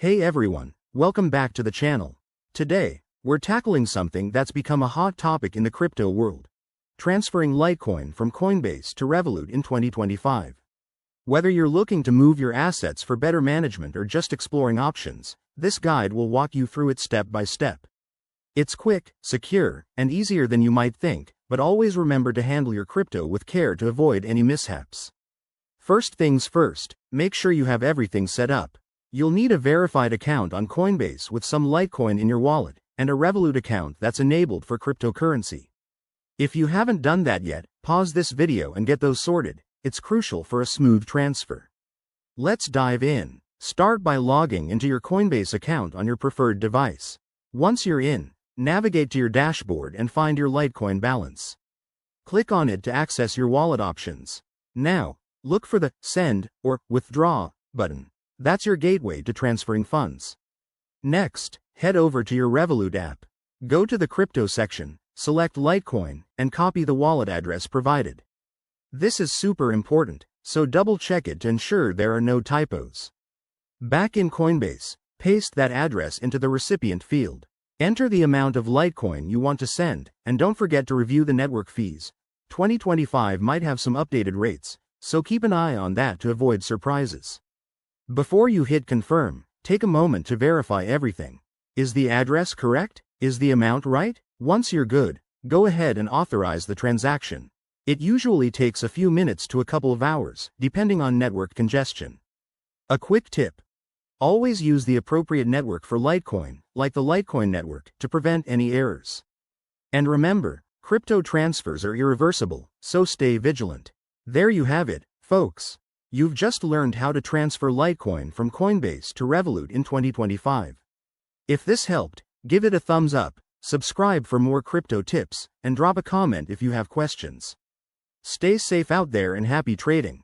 Hey everyone, welcome back to the channel. Today, we're tackling something that's become a hot topic in the crypto world: transferring Litecoin from Coinbase to Revolut in 2025. Whether you're looking to move your assets for better management or just exploring options, this guide will walk you through it step by step. It's quick, secure, and easier than you might think, but always remember to handle your crypto with care to avoid any mishaps. First things first, make sure you have everything set up. You'll need a verified account on Coinbase with some Litecoin in your wallet, and a Revolut account that's enabled for cryptocurrency. If you haven't done that yet, pause this video and get those sorted. It's crucial for a smooth transfer. Let's dive in. Start by logging into your Coinbase account on your preferred device. Once you're in, navigate to your dashboard and find your Litecoin balance. Click on it to access your wallet options. Now, look for the Send or Withdraw button. That's your gateway to transferring funds. Next, head over to your Revolut app. Go to the crypto section, select Litecoin, and copy the wallet address provided. This is super important, so double check it to ensure there are no typos. Back in Coinbase, paste that address into the recipient field. Enter the amount of Litecoin you want to send, and don't forget to review the network fees. 2025 might have some updated rates, so keep an eye on that to avoid surprises. Before you hit confirm, take a moment to verify everything. Is the address correct? Is the amount right? Once you're good, go ahead and authorize the transaction. It usually takes a few minutes to a couple of hours, depending on network congestion. A quick tip: always use the appropriate network for Litecoin, like the Litecoin network, to prevent any errors. And remember, crypto transfers are irreversible, so stay vigilant. There you have it, folks. You've just learned how to transfer Litecoin from Coinbase to Revolut in 2025. If this helped, give it a thumbs up, subscribe for more crypto tips, and drop a comment if you have questions. Stay safe out there and happy trading.